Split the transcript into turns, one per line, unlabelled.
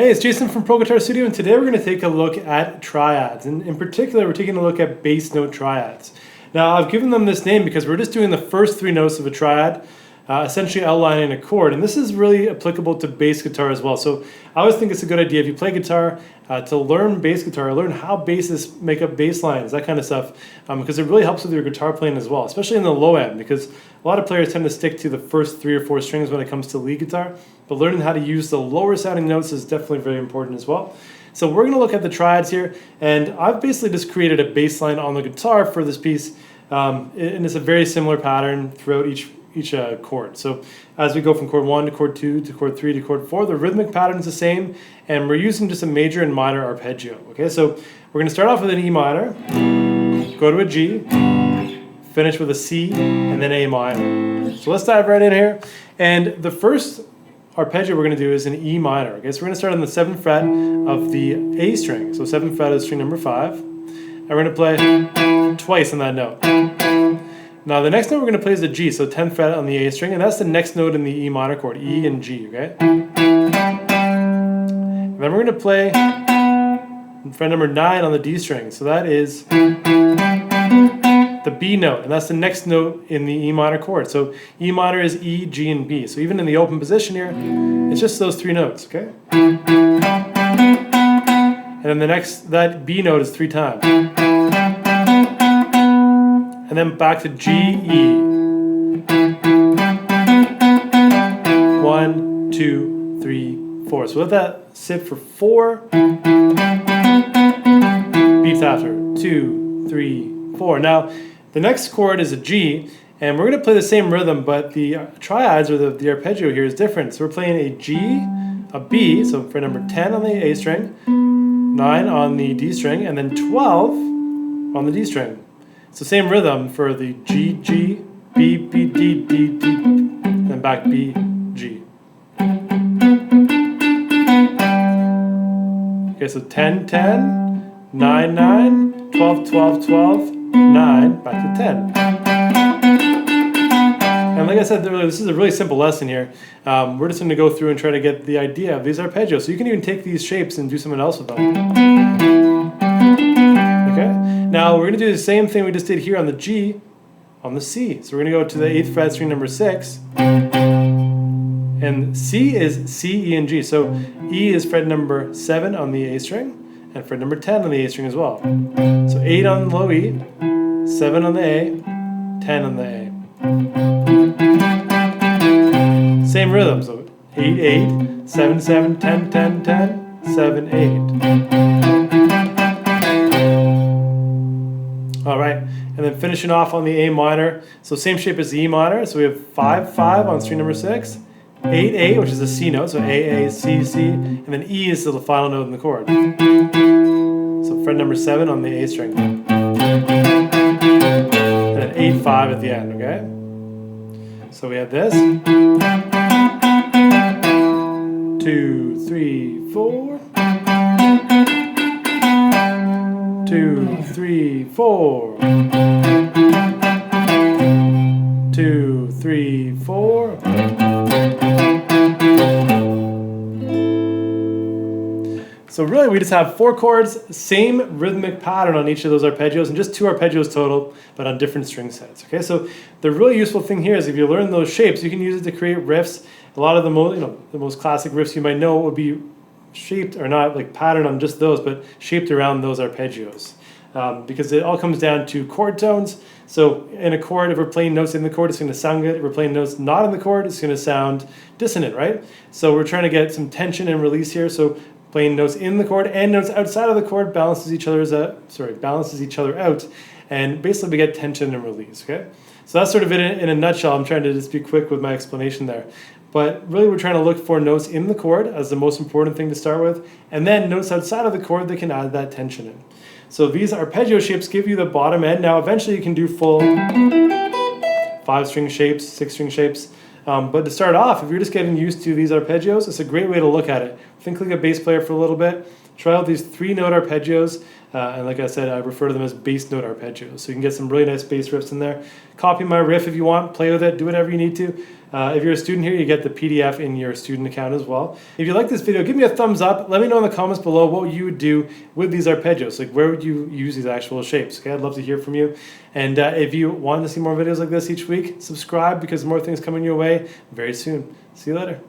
Hey, it's Jason from Pro Guitar Studio, and today we're going to take a look at triads. And in particular, we're taking a look at bass note triads. Now, I've given them this name because we're just doing the first three notes of a triad, essentially outlining a chord. And this is really applicable to bass guitar as well. So I always think it's a good idea if you play guitar to learn bass guitar, learn how basses make up bass lines, that kind of stuff, because it really helps with your guitar playing as well, especially in the low end, because a lot of players tend to stick to the first 3 or 4 strings when it comes to lead guitar, but learning how to use the lower sounding notes is definitely very important as well. So we're going to look at the triads here, and I've basically just created a bass line on the guitar for this piece, and it's a very similar pattern throughout each chord. So as we go from chord 1 to chord 2 to chord 3 to chord 4, the rhythmic pattern is the same, and we're using just a major and minor arpeggio. Okay, so we're going to start off with an E minor, go to a G, finish with a C, and then A minor. So let's dive right in here. And the first arpeggio we're going to do is an E minor. Okay, so we're going to start on the 7th fret of the A string. So 7th fret is string number 5, and we're going to play twice on that note. Now the next note we're going to play is the G, so 10th fret on the A string, and that's the next note in the E minor chord, E and G, okay? And then we're going to play fret number 9 on the D string, so that is the B note, and that's the next note in the E minor chord. So E minor is E, G, and B. So even in the open position here, it's just those 3 notes, okay? And then that B note is 3 times. And then back to G, E. 1, 2, 3, 4. So let that sit for 4 beats after. 2, 3, 4. Now, the next chord is a G, and we're going to play the same rhythm, but the triads, or the arpeggio here, is different. So we're playing a G, a B, so fret number 10 on the A string, 9 on the D string, and then 12 on the D string. It's the same rhythm for the G, G, B, B, D, D, D, and then back B, G. Okay, so 10, 10, 9, 9, 12, 12, 12, 9, back to 10. And like I said earlier, this is a really simple lesson here. We're just going to go through and try to get the idea of these arpeggios. So you can even take these shapes and do something else with them. Okay? Now we're going to do the same thing we just did here on the G, on the C. So we're going to go to the 8th fret, string number 6. And C is C, E, and G. So E is fret number 7 on the A string, and fret number 10 on the A string as well. So 8 on low E, 7 on the A, 10 on the A. Same rhythm, so 8, 8, 7, 7, 10, 10, 10, 7, 8. All right, and then finishing off on the A minor, so same shape as the E minor, so we have 5, 5 on string number 6, 8, 8, which is a C note, so A, A, C, C, and then E is the final note in the chord. So fret number 7 on the A string. And then 8, 5 at the end, okay? So we have this. 2, 3, 4. 2, 3, 4. 2, 3, 4. So really we just have 4 chords, same rhythmic pattern on each of those arpeggios, and just 2 arpeggios total, but on different string sets. Okay, so the really useful thing here is if you learn those shapes, you can use it to create riffs. A lot of the most classic riffs you might know would be shaped, or not like patterned on just those, but shaped around those arpeggios. Because it all comes down to chord tones. So in a chord, if we're playing notes in the chord, it's going to sound good. If we're playing notes not in the chord, it's going to sound dissonant, right? So we're trying to get some tension and release here. So playing notes in the chord and notes outside of the chord balances each other out, and basically we get tension and release. Okay, so that's sort of it in a nutshell. I'm trying to just be quick with my explanation there. But really we're trying to look for notes in the chord as the most important thing to start with, and then notes outside of the chord that can add that tension in. So these arpeggio shapes give you the bottom end. Now eventually you can do full 5-string shapes, 6-string shapes. But to start off, if you're just getting used to these arpeggios, it's a great way to look at it. Think like a bass player for a little bit. Try out these 3-note arpeggios, and like I said, I refer to them as bass note arpeggios. So you can get some really nice bass riffs in there. Copy my riff if you want, play with it, do whatever you need to. If you're a student here, you get the PDF in your student account as well. If you like this video, give me a thumbs up. Let me know in the comments below what you would do with these arpeggios. Like, where would you use these actual shapes? Okay, I'd love to hear from you. And if you want to see more videos like this each week, subscribe, because more things coming your way very soon. See you later.